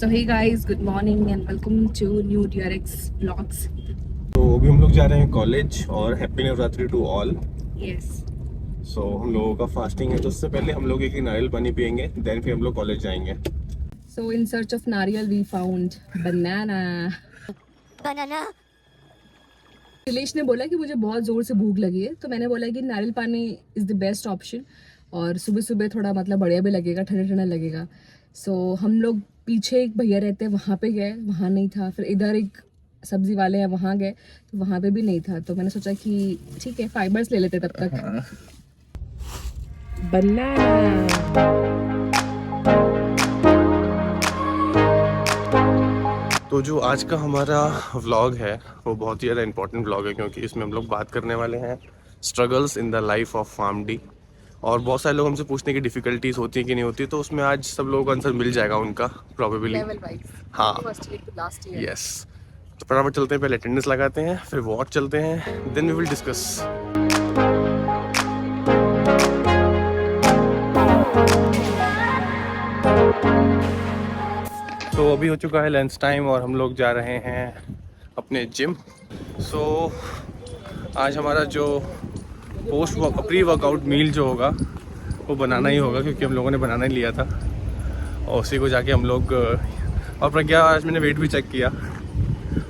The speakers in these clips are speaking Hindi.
So hey guys, good morning and welcome to new DRX vlogs. तो अभी हम लोग जा रहे हैं कॉलेज और happy Navratri to all. Yes. So हम लोगों का फास्टिंग है तो उससे पहले हम लोग एक नारियल पानी पियेंगे, देन फिर हम लोग कॉलेज जाएंगे। So in search of Nariyal we found banana. Banana. Nilesh ने बोला कि मुझे बहुत ज़ोर से भूख लगी है, तो मैंने बोला कि नारियल पानी इज़ द बेस्ट ऑप्शन और सुबह सुबह थोड़ा मतलब बढ़िया भी लगेगा, ठंडा ठंडा लगेगा। सो हम लोग पीछे एक भैया रहते हैं, वहाँ पे गए, वहाँ नहीं था। फिर इधर एक सब्जी वाले हैं, वहाँ गए तो वहाँ पे भी नहीं था। तो मैंने सोचा कि ठीक है फाइबर्स ले लेते तब तक। बनाना। तो जो आज का हमारा व्लॉग है वो बहुत ही ज़्यादा इंपॉर्टेंट व्लॉग है, क्योंकि इसमें हम लोग बात करने वाले हैं struggles in the life of pharm D. और बहुत सारे लोग हमसे पूछने की डिफ़िकल्टीज होती है कि नहीं होती, तो उसमें आज सब लोगों को आंसर मिल जाएगा उनका प्रोबेबली। लेवल वाइज, हाँ, first year to last year. Yes. तो फटाफट चलते हैं, पहले अटेंडेंस लगाते हैं, फिर वॉच चलते हैं, देन वी विल डिस्कस। तो अभी हो चुका है लंच टाइम और हम लोग जा रहे हैं अपने जिम। सो आज हमारा जो प्री वर्कआउट मील जो होगा वो बनाना ही होगा, क्योंकि हम लोगों ने बनाना ही लिया था और उसी को जाके हम लोग और प्रज्ञा, आज मैंने वेट भी चेक किया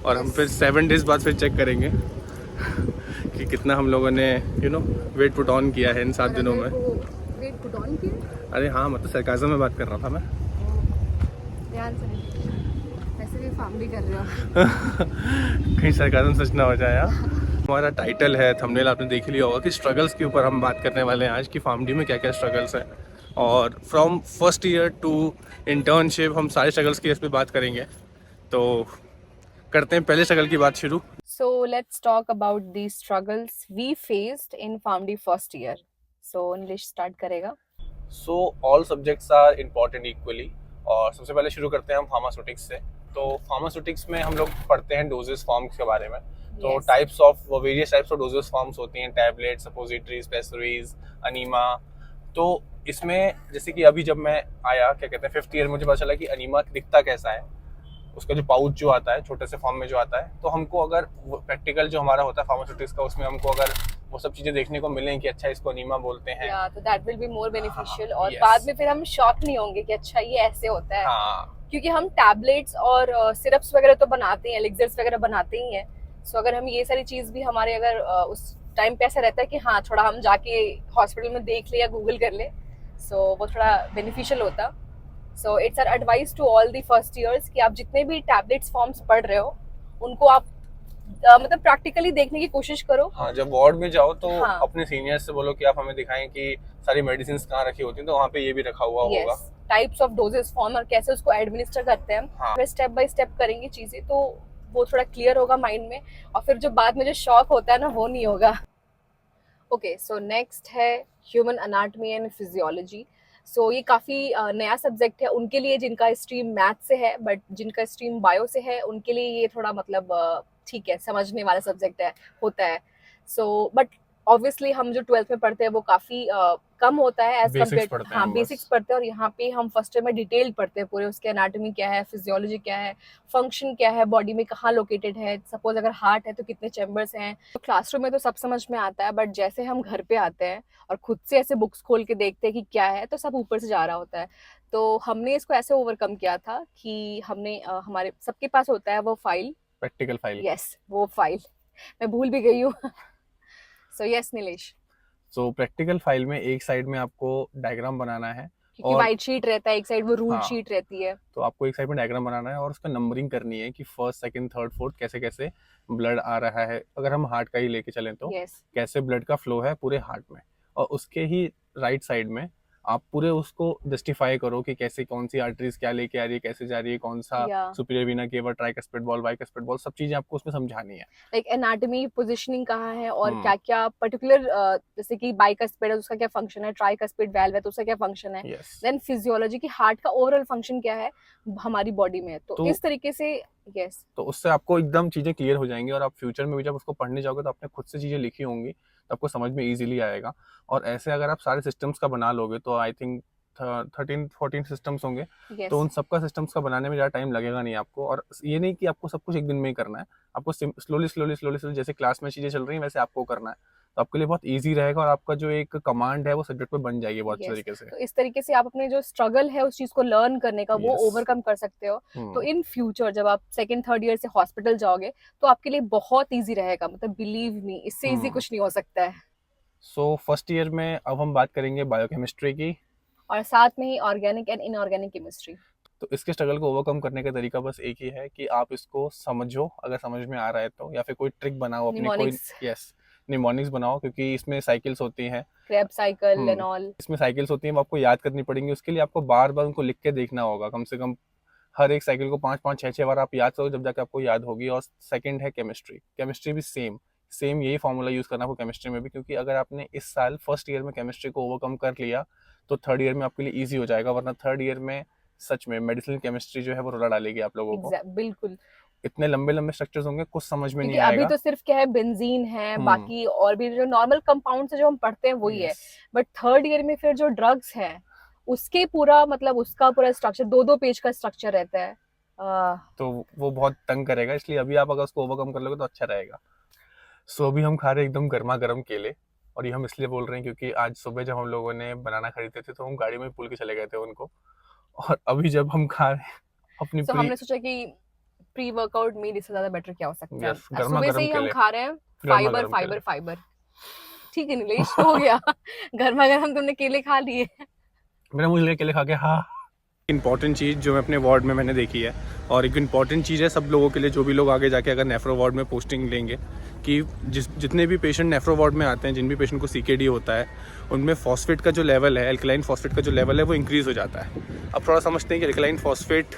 और हम फिर 7 डेज़ बाद फिर चेक करेंगे कि कितना हम लोगों ने वेट पुट ऑन किया है इन 7 दिनों में। वेट पुट ऑन किया? अरे हाँ, मतलब सरकाज़म में बात कर रहा था मैं। ध्यान से वैसे भी फैमिली कर रहे हो। कहीं सरकाज़म सच ना हो जाए यार। हमारा टाइटल है, थंबनेल आपने देख लिया होगा कि स्ट्रगल्स के ऊपर हम बात करने वाले हैं आज की फार्म डी में क्या क्या स्ट्रगल्स हैं, और from first year to internship हम सारे स्ट्रगल्स की इस पे बात करेंगे। तो करते हैं पहले स्ट्रगल की बात शुरू। So let's talk about the struggles we faced in FarmD first year. So Nilesh start करेगा। So all subjects are important equally, और सबसे पहले शुरू करते हैं हम फार्मास्यूटिक्स से। तो फार्मास्यूटिक्स में हम लोग पढ़ते हैं डोजेस फॉर्म्स के बारे में। तो Yes. Various types of doses forms होती हैं, टैबलेट, सपोजिटरीज, पेसरीज, अनीमा। तो इसमें जैसे कि अभी जब मैं आया, क्या कहते हैं, 5th ईयर, मुझे पता चला कि अनीमा दिखता कैसा है, उसका जो पाउच जो आता है छोटे से फॉर्म में जो आता है। तो हमको अगर प्रैक्टिकल जो हमारा होता है फार्मास्यूटिक्स का, उसमें हमको अगर वो सब चीज़ें देखने को मिलें कि अच्छा इसको अनीमा बोलते हैं, तो that will be more beneficial और Yes. बाद में फिर हम शॉक नहीं होंगे कि अच्छा ये ऐसे होता है। हाँ, क्योंकि हम टैबलेट्स और सिरप्स वगैरह तो बनाते हैं, एलिक्सर्स वगैरह बनाते ही हैं। सो अगर हम ये सारी चीज़ भी हमारे अगर उस टाइम पे ऐसा रहता है कि हाँ थोड़ा हम जाके हॉस्पिटल में देख ले या गूगल कर ले, सो वो थोड़ा बेनिफिशियल होता। So it's our advice to all the first years कि आप जितने भी टैबलेट्स फॉर्म्स पढ़ रहे हो उनको आप मतलब प्रैक्टिकली देखने की कोशिश करो। हाँ, जब वार्ड में जाओ तो हाँ। अपने सीनियर्स से बोलो कि आप हमें दिखाएं कि सारी मेडिसिन कहाँ रखी होती हैं, तो वहाँ पे ये भी रखा हुआ होगा। टाइप्स ऑफ डोजेस फॉर्म और कैसे उसको एडमिनिस्टर करते हैं, हाँ। फिर स्टेप बाय स्टेप करेंगे चीजें, तो वो थोड़ा क्लियर होगा माइंड में, और फिर जो बाद में जो शॉक होता है ना वो नहीं होगा। ओके, सो नेक्स्ट है ह्यूमन अनाटमी एंड फिजियोलॉजी। सो ये काफ़ी नया सब्जेक्ट है उनके लिए जिनका स्ट्रीम मैथ से है, बट जिनका स्ट्रीम बायो से है उनके लिए ये थोड़ा मतलब ठीक है, समझने वाला सब्जेक्ट है, होता है। सो बट ऑब्वियसली हम जो 12th में पढ़ते हैं वो काफ़ी कम होता है एज कम्पेयर। हाँ, बेसिक्स पढ़ते हैं, और यहाँ पे हम फर्स्ट ईयर में डिटेल पढ़ते हैं पूरे उसके एनाटॉमी क्या है, फिजियोलॉजी क्या है, फंक्शन क्या है, बॉडी में कहाँ लोकेटेड है, सपोज अगर हार्ट है तो कितने चैम्बर्स हैं। तो क्लासरूम में तो सब समझ में आता है, बट जैसे हम घर पे आते हैं और खुद से ऐसे बुक्स खोल के देखते हैं कि क्या है, तो सब ऊपर से जा रहा होता है। तो हमने इसको ऐसे ओवरकम किया था कि हमने हमारे सबके पास होता है वो फाइल, प्रैक्टिकल फाइल। यस, वो फाइल मैं भूल भी गई हूँ। So yes Nilesh. सो प्रैक्टिकल फाइल में एक साइड में आपको डायग्राम बनाना है, क्योंकि वाइट शीट रहता है, एक साइड वो रूल हाँ, शीट रहती है। तो आपको एक साइड में डायग्राम बनाना है और उसका नंबरिंग करनी है कि फर्स्ट, सेकंड, थर्ड, फोर्थ कैसे कैसे ब्लड आ रहा है। अगर हम हार्ट का ही लेके चलें तो कैसे ब्लड का फ्लो है पूरे हार्ट में, और उसके ही राइट साइड में आप पूरे उसको जस्टिफाई करो कि कैसे कौन सी आर्टरीज क्या लेके आ रही है, कैसे जा रही है, कौन सा सुपीरियर वीना केवा, ट्राइकस्पिड बॉल, बाइकस्पिड बॉल, सब चीजें आपको उसमें समझानी है। लाइक एनाटॉमी पोजीशनिंग कहाँ है और क्या क्या पर्टिकुलर, जैसे कि बाइकस्पिड है उसका क्या फंक्शन है, ट्राइकस्पिड वाल्व है तो उसका क्या फंक्शन है, देन फिजियोलॉजी की हार्ट का ओवरऑल फंक्शन क्या है हमारी बॉडी में। तो इस तरीके से यस, तो उससे आपको एकदम चीजें क्लियर हो जाएंगी, और आप फ्यूचर में भी जब उसको पढ़ने जाओगे तो आपने खुद से चीजें लिखी होंगी तो आपको समझ में इजीली आएगा। और ऐसे अगर आप सारे सिस्टम्स का बना लोगे तो आई थिंक 13-14 सिस्टम्स होंगे। Yes. तो उन सबका सिस्टम्स का बनाने में ज़्यादा टाइम लगेगा नहीं आपको, और ये नहीं कि आपको सब कुछ एक दिन में ही करना है, आपको स्लोली जैसे क्लास में चीज़ें चल रही हैं वैसे आपको करना है। तो आपके लिए बहुत ईजी रहेगा, और आपका जो एक कमांड है वो सब्जेक्ट पे बन जाएगी बहुत अच्छे Yes. तरीके से। तो इस तरीके से आप अपने जो स्ट्रगल है उस चीज को लर्न करने का वो Yes. ओवरकम कर सकते हो। तो हम्म। इन फ्यूचर जब आप सेकंड थर्ड ईयर से हॉस्पिटल जाओगे तो आपके लिए बहुत इजी रहेगा, मतलब बिलीव मी, इससे इजी कुछ नहीं हो सकता है। सो फर्स्ट ईयर में अब हम बात करेंगे बायोकेमिस्ट्री की, और साथ में ही ऑर्गेनिक एंड इनऑर्गेनिक केमिस्ट्री। तो इसके स्ट्रगल को ओवरकम करने का तरीका बस एक ही है कि आप इसको समझो, अगर समझ में आ रहा है तो, या फिर कोई ट्रिक बनाओ अपनी, कोई निमोनिक्स, यस निमोनिक्स बनाओ, क्योंकि इसमें साइकिल्स होती हैं, क्रेब साइकिल एंड ऑल। इसमें साइकिल्स होती हैं, वो आपको याद करनी पड़ेंगी। उसके लिए आपको बार बार उनको लिख के देखना होगा, कम से कम हर एक साइकिल को 5-5, 6-6 बार आप याद करो, जब जाके आपको याद होगी। और सेकंड है केमिस्ट्री, केमिस्ट्री भी सेम यही फॉर्मूला यूज करना आपको केमिस्ट्री में भी, क्योंकि अगर आपने इस साल फर्स्ट ईयर में केमिस्ट्री को ओवरकम कर लिया तो थर्ड ईयर में आपके लिए ईजी हो जाएगा, वरना थर्ड ईयर में सच में मेडिसिनल केमिस्ट्री जो है वो रोला डालेगी आप लोगों को। बिल्कुल, इतने लंबे लंबे स्ट्रक्चर्स होंगे, कुछ समझ में नहीं क्योंकि आएगा। अभी तो सिर्फ क्या है, बेंजीन है, बाकी और भी जो नॉर्मल कंपाउंड्स है जो हम पढ़ते हैं वही है। बट थर्ड ईयर में फिर जो ड्रग्स है उसके पूरा मतलब उसका पूरा स्ट्रक्चर 2-2 पेज का स्ट्रक्चर रहता है। तो वो बहुत तंग करेगा, इसलिए अभी आप अगर उसको ओवरकम कर लोगे तो अच्छा रहेगा। सो अभी हम खा रहे हैं एकदम गर्मा गर्म केले, और ये हम इसलिए बोल रहे हैं क्योंकि आज सुबह जब हम लोगों ने बनाना खरीदे थे तो हम गाड़ी में भूल के चले गए थे उनको, और अभी जब हम खा रहे हैं अपनी तो हमने सोचा कि प्री वर्कआउट मील इससे ज्यादा बेटर क्या हो सकता है। गर्मा सुबह से ही गर्म हम केले, खा रहे हैं गर्मा फाइबर गर्म फाइबर केले। फाइबर। ठीक है नीलेश, हो गया गर्मा गर्म तुमने केले खा लिए। मेरा मुझे लगा केले खा के हाँ। इंपॉर्टेंट चीज़ जो मैं अपने वार्ड में मैंने देखी है, और एक इम्पॉर्टेंट चीज़ है सब लोगों के लिए, जो भी लोग आगे जाके अगर नेफ्रो वार्ड में पोस्टिंग लेंगे, कि जितने भी पेशेंट नेफ्रो वार्ड में आते हैं, जिन भी पेशेंट को सीकेडी होता है, उनमें फॉस्फेट का जो लेवल है, एल्कलाइन फॉस्फेट का जो लेवल है वो इंक्रीज़ हो जाता है। अब थोड़ा समझते हैं कि एल्कलाइन फॉस्फेट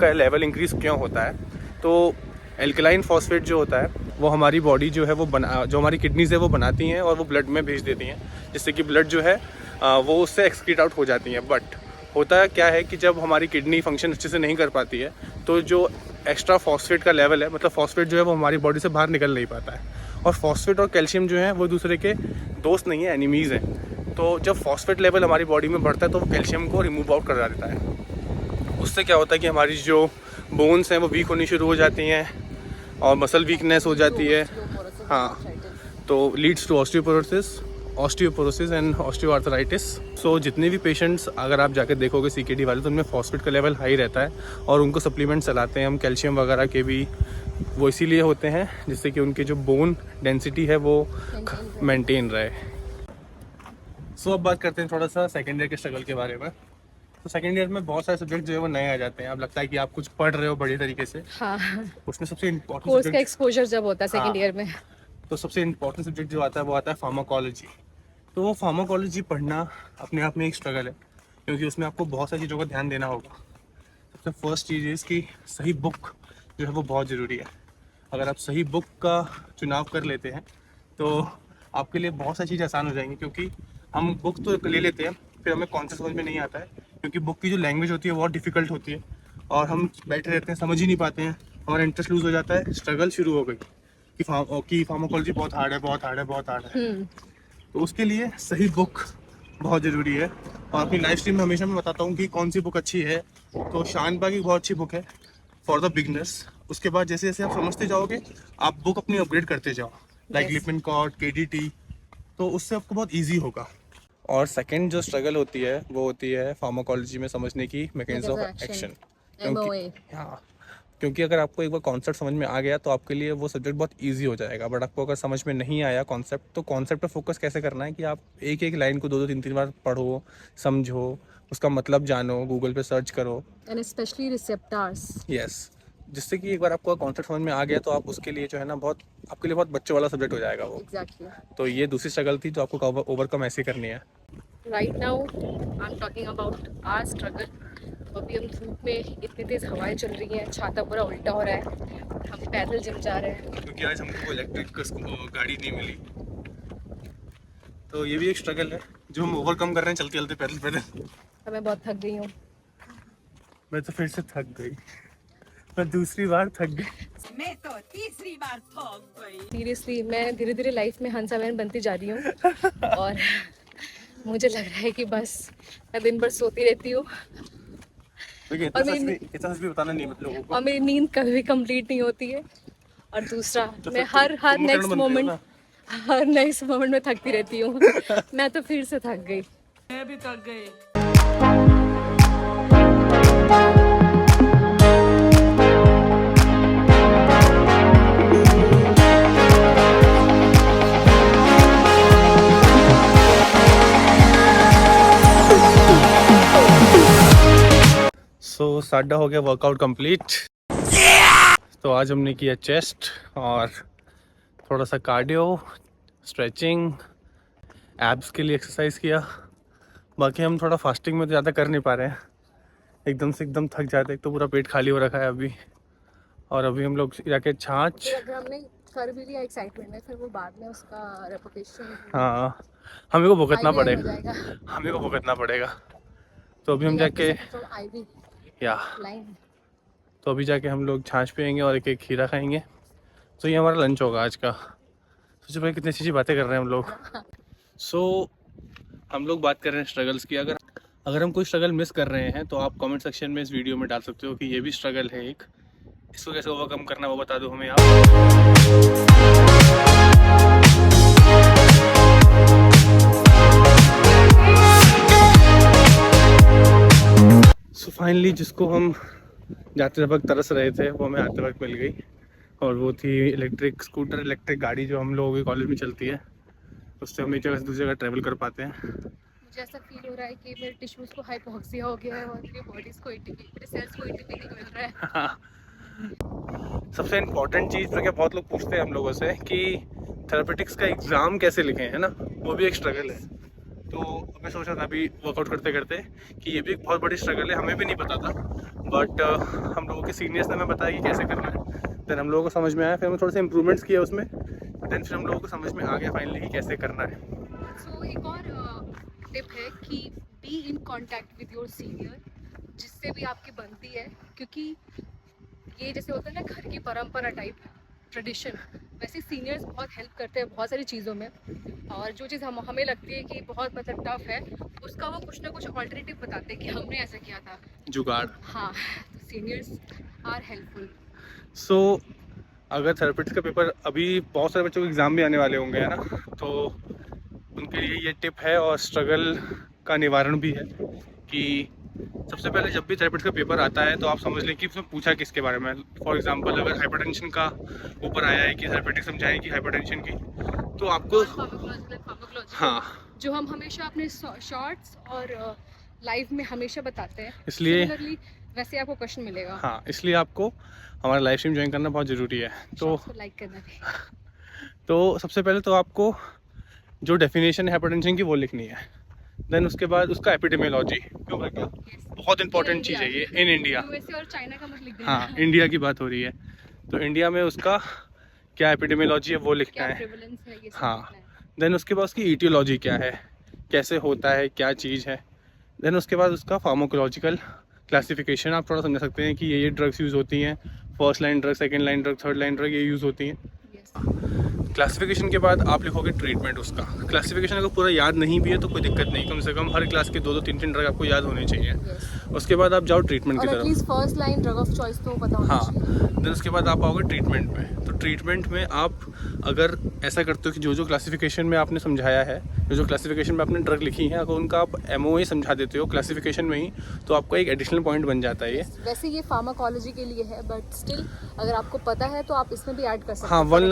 का लेवल इंक्रीज़ क्यों होता है। तो एल्कलाइन फॉस्फेट जो होता है वो हमारी बॉडी जो है वो जो हमारी किडनीज है वो बनाती हैं, और वो ब्लड में भेज देती हैं, जिससे कि ब्लड जो है वो उससे एक्सक्रीट आउट हो जाती हैं। बट होता क्या है कि जब हमारी किडनी फंक्शन अच्छे से नहीं कर पाती है तो जो एक्स्ट्रा फॉस्फेट का लेवल है, मतलब फॉस्फेट जो है वो हमारी बॉडी से बाहर निकल नहीं पाता है। और फॉस्फेट और कैल्शियम जो है वो दूसरे के दोस्त नहीं है, एनिमीज़ हैं। तो जब फॉस्फेट लेवल हमारी बॉडी में बढ़ता है तो वो कैल्शियम को रिमूव आउट कर देता है। उससे क्या होता है कि हमारी जो बोन्स हैं वो वीक होनी शुरू हो जाती हैं, और मसल वीकनेस हो जाती है। हाँ, तो leads to osteoporosis and osteoarthritis. So जितने भी पेशेंट्स अगर आप जाकर देखोगे सीकेडी वाले, तो उनमें फॉस्फेट का लेवल हाई रहता है, और उनको सप्लीमेंट चलाते हैं हम कैल्शियम वगैरह के भी। वो इसीलिए होते हैं जिससे कि उनकी जो बोन डेंसिटी है वो मेंटेन रहे। सो अब बात करते हैं थोड़ा सा सेकेंड ईयर के स्ट्रगल के बारे में। तो सेकेंड ईयर में बहुत सारे सब्जेक्ट जो है वो नए आ जाते हैं। अब लगता है कि आप कुछ पढ़ रहे हो बड़ी तरीके से। हाँ, उसमें सबसे इम्पोर्टेंट कोर्स का एक्सपोजर जब होता है सेकंड ईयर में, तो सबसे इम्पोर्टेंट सब्जेक्ट जो आता है वो आता है फार्माकोलॉजी। तो वो फार्माकोलॉजी पढ़ना अपने आप में एक स्ट्रगल है, क्योंकि उसमें आपको बहुत सारी चीज़ों का ध्यान देना होगा। सबसे फर्स्ट चीज़ है इसकी सही बुक जो है वो बहुत ज़रूरी है। अगर आप सही बुक का चुनाव कर लेते हैं तो आपके लिए बहुत सारी चीज़ें आसान हो जाएंगी, क्योंकि हम बुक तो ले लेते हैं, फिर हमें कॉन्सेप्ट समझ में नहीं आता है, क्योंकि बुक की जो लैंग्वेज होती है बहुत डिफ़िकल्ट होती है, और हम बैठे रहते हैं, समझ ही नहीं पाते हैं, हमारा इंटरेस्ट लूज़ हो जाता है, स्ट्रगल शुरू हो गई कि फार्माकोलॉजी बहुत हार्ड है। तो उसके लिए सही बुक बहुत ज़रूरी है। और अपनी लाइव स्ट्रीम में हमेशा मैं बताता हूँ कि कौन सी बुक अच्छी है। तो शानबाग की बहुत अच्छी बुक है फॉर द बिगनर्स। उसके बाद जैसे जैसे आप समझते जाओगे आप बुक अपनी अपग्रेड करते जाओ, लाइक लिपिनकॉट, KDT, तो उससे आपको बहुत ईजी होगा। और सेकेंड जो स्ट्रगल होती है वो होती है फार्माकोलॉजी में समझने की मैकेनिज्म ऑफ एक्शन। हाँ, क्योंकि अगर आपको एक बार कॉन्सेप्ट समझ में आ गया तो आपके लिए वो सब्जेक्ट बहुत इजी हो जाएगा। बट आपको अगर समझ में नहीं आया कॉन्सेप्ट, तो कॉन्सेप्ट पे फोकस कैसे करना है कि आप एक एक लाइन को 2-2 3-3 बार पढ़ो, समझो, उसका मतलब जानो, गूगल पे सर्च करो, एंड स्पेशली रिसेप्टर्स। यस, जिससे कि एक बार आपको कॉन्सेप्ट समझ में आ गया तो आप उसके लिए जो है ना बहुत आपके लिए बहुत बच्चों वाला सब्जेक्ट हो जाएगा वो। एग्जैक्टली। तो ये दूसरी स्ट्रगल थी जो आपको ओवरकम ऐसे करनी है। Right now I am talking about our struggle. अभी हम धूप में, इतनी तेज हवाएं चल रही हैं, छाता पूरा उल्टा हो रहा है, हम पैदल जिम जा रहे हैं क्योंकि आज हमको इलेक्ट्रिक गाड़ी नहीं मिली। तो ये भी एक स्ट्रगल है जो हम ओवरकम कर रहे हैं चलते चलते पैदल। अब मैं बहुत थक गई हूँ। मैं तो फिर से थक गई, मैं दूसरी बार थक गई। मैं तो तीसरी बार थक गई। सीरियसली मैं धीरे धीरे लाइफ में हंसा बहन बनती जा रही हूँ और मुझे लग रहा है कि बस मैं दिन भर सोती रहती हूँ देखिए और मेरी इतना सच भी बताना नहीं मतलब लोगों को। और मेरी नींद कभी भी कंप्लीट नहीं होती है। और दूसरा तो मैं फिर हर तुम नेक्स्ट बनते हो मोमेंट ना। हर नेक्स्ट मोमेंट में थकती रहती हूँ। मैं तो फिर से थक गई। मैं भी थक गई। सो साडा हो गया वर्कआउट कंप्लीट। तो आज हमने किया चेस्ट और थोड़ा सा कार्डियो, स्ट्रेचिंग, एब्स के लिए एक्सरसाइज किया। बाकी हम थोड़ा फास्टिंग में तो ज़्यादा कर नहीं पा रहे हैं, एकदम से एकदम थक जाते हैं। एक तो पूरा पेट खाली हो रखा है अभी, और अभी हम लोग जाके छाछ। फिर अगर हमने कर भी लिया एक्साइटमेंट में, फिर वो बाद में उसका रेपुटेशन हाँ, हमें को भुगतना IVI हो पड़ेगा, जाएगा। हमें को भुगतना पड़ेगा। तो अभी हम जाके IV या लाइन। तो अभी जाके हम लोग छाछ पियेंगे और एक एक खीरा खाएंगे। तो ये हमारा लंच होगा आज का। सोचो भाई कितनी अच्छी बातें कर रहे हैं हम लोग। सो हम लोग बात कर रहे हैं स्ट्रगल्स की। अगर हम कोई स्ट्रगल मिस कर रहे हैं तो आप कमेंट सेक्शन में इस वीडियो में डाल सकते हो कि ये भी स्ट्रगल है एक, इसको कैसे ओवरकम करना वो बता दो हमें आप। सो फाइनली जिसको हम जाते वक्त तरस रहे थे वो हमें आते वक्त मिल गई, और वो थी इलेक्ट्रिक स्कूटर, इलेक्ट्रिक गाड़ी जो हम लोगों के कॉलेज में चलती है। उससे हम एक जगह से दूसरी जगह ट्रैवल कर पाते हैं। मुझे ऐसा फील हो रहा है कि मेरे टिश्यूज को हाइपोक्सिया हो गया है और मेरी बॉडीज को एटीपी, मेरे सेल्स को एटीपी नहीं मिल रहा है। सबसे इम्पोर्टेंट चीज़ तो क्या बहुत लोग पूछते हैं हम लोगों से कि थेरेपेटिक्स का एग्ज़ाम कैसे लिखें, है ना, वो भी एक स्ट्रगल है। तो मैं सोच रहा था अभी वर्कआउट करते करते कि ये भी एक बहुत बड़ी स्ट्रगल है, हमें भी नहीं पता था। बट हम लोगों के सीनियर्स ने हमें बताया कि कैसे करना है। देन हम लोगों को समझ में आया, फिर हमने थोड़े से इम्प्रूवमेंट्स किए उसमें। देन फिर हम लोगों को समझ में आ गया फाइनली कि कैसे करना है। सो एक और टिप है कि be in contact with your senior, जिससे भी आपकी बनती है, क्योंकि ये जैसे होता है ना घर की परंपरा टाइप ट्रेडिशन, वैसे सीनियर्स बहुत हेल्प करते हैं बहुत सारी चीज़ों में। और जो चीज़ हमें लगती है कि बहुत मतलब टफ है, उसका वो कुछ ना कुछ ऑल्टरनेटिव बताते हैं कि हमने ऐसा किया था, जुगाड़। हाँ। तो सीनियर्स आर हेल्पफुल। सो अगर थेरेपिस्ट का पेपर, अभी बहुत सारे बच्चों को एग्ज़ाम भी आने वाले होंगे, है ना, तो उनके लिए ये टिप है और स्ट्रगल का निवारण भी है कि सबसे पहले जब भी थेरेपिस्ट का पेपर आता है तो आप समझ लें कि उसमें पूछा किसके बारे में। फॉर एग्जांपल अगर हाइपरटेंशन का ऊपर आया है कि थेरेपेटिक समझाएगी हाइपरटेंशन की, तो आपको हाँ, जो हम हमेशा अपने शॉर्ट्स और लाइव में हमेशा बताते हैं, इसलिए वैसे आपको क्वेश्चन मिलेगा। हाँ, इसलिए आपको हमारा लाइव स्ट्रीम ज्वाइन करना बहुत ज़रूरी है। तो लाइक करना भी। तो सबसे पहले तो आपको जो डेफिनेशन है हाइपरटेंशन की वो लिखनी है। देन उसके बाद उसका एपिडेमियोलॉजी, क्यों क्या बहुत इंपॉर्टेंट चीज़ है ये इन इंडिया। यूएसए और चाइना का मत लिख देना। हाँ, इंडिया की बात हो रही है तो इंडिया में उसका क्या एपिडेमियोलॉजी है वो लिखना क्या है। प्रेवलेंस है ये सब हाँ, लिखना है। देन उसके बाद उसकी ईटियोलॉजी क्या है, कैसे होता है, क्या चीज़ है। देन उसके बाद उसका फार्माकोलॉजिकल क्लासिफिकेशन, आप थोड़ा समझ सकते हैं कि ये ड्रग्स यूज़ होती हैं, first line drug, second line drug, third line drug, ये यूज़ होती हैं। क्लासिफिकेशन के बाद आप लिखोगे ट्रीटमेंट उसका। क्लासिफिकेशन अगर पूरा याद नहीं भी है तो कोई दिक्कत नहीं, कम से कम हर क्लास के 2-2 3-3 ड्रग आपको याद होने चाहिए। उसके बाद आप जाओ ट्रीटमेंट की और तरफ। At least first line drug of choice तो पता होना हाँ, चाहिए। देन उसके बाद आप आओगे ट्रीटमेंट में। तो ट्रीटमेंट में आप अगर ऐसा करते हो कि जो जो क्लासिफिकेशन में आपने समझाया है, जो जो क्लासिफिकेशन में आपने ड्रग लिखी है, अगर उनका आप MOA समझा देते हो क्लासिफिकेशन में ही, तो आपका एक एडिशनल पॉइंट बन जाता है ये। वैसे ये फार्माकोलॉजी के लिए है, बट स्टिल अगर आपको पता है तो आप इसमें भी ऐड कर सकते हाँ, हो। 1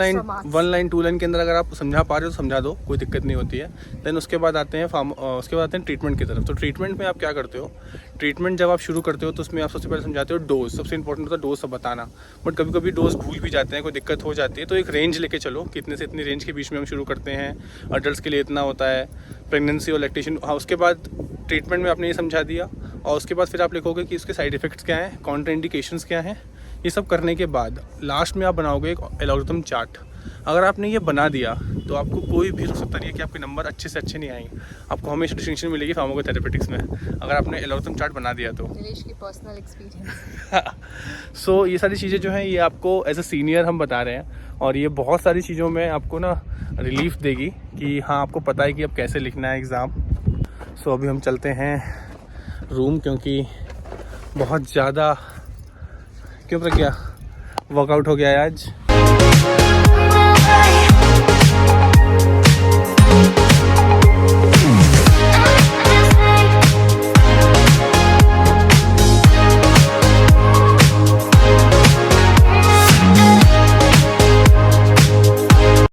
लाइन 2 लाइन के अंदर अगर आप समझा पा रहे हो तो समझा दो, कोई दिक्कत नहीं होती है। देन उसके बाद आते हैं उसके बाद आते हैं ट्रीटमेंट की तरफ। तो ट्रीटमेंट में आप क्या करते हो, ट्रीटमेंट जब आप शुरू करते हो तो उसमें आप सबसे पहले समझाते हो डोज। सबसे इंपॉर्टेंट होता है डोज सब बताना, बट कभी कभी डोज भूल भी जाते हैं, कोई दिक्कत हो जाती है। तो एक रेंज लेके चलो कि इतने से इतनी रेंज के बीच में हम शुरू करते हैं। अडल्ट के लिए इतना होता है, प्रेगनेंसी और लैक्टेशन। हाँ, उसके बाद ट्रीटमेंट में आपने ये समझा दिया, और उसके बाद फिर आप लिखोगे कि उसके साइड इफ़ेक्ट्स क्या हैं, कॉन्ट्राइंडिकेशंस क्या हैं। ये सब करने के बाद लास्ट में आप बनाओगे एक एल्गोरिथम चार्ट। अगर आपने ये बना दिया तो आपको कोई भी सोच सकता नहीं है कि आपके नंबर अच्छे से अच्छे नहीं आएंगे। आपको हमेशा डिस्टिंक्शन मिलेगी फार्माकोथेरेपेटिक्स में अगर आपने एल्गोरिथम चार्ट बना दिया तो। दिनेश की पर्सनल एक्सपीरियंस। सो ये सारी चीज़ें जो हैं ये आपको एज अ सीनियर हम बता रहे हैं, और ये बहुत सारी चीज़ों में आपको ना रिलीफ देगी कि हाँ, आपको पता है कि अब कैसे लिखना है एग्ज़ाम। सो अभी हम चलते हैं रूम, क्योंकि बहुत ज़्यादा क्यों प्रज्ञा वर्कआउट हो गया है आज।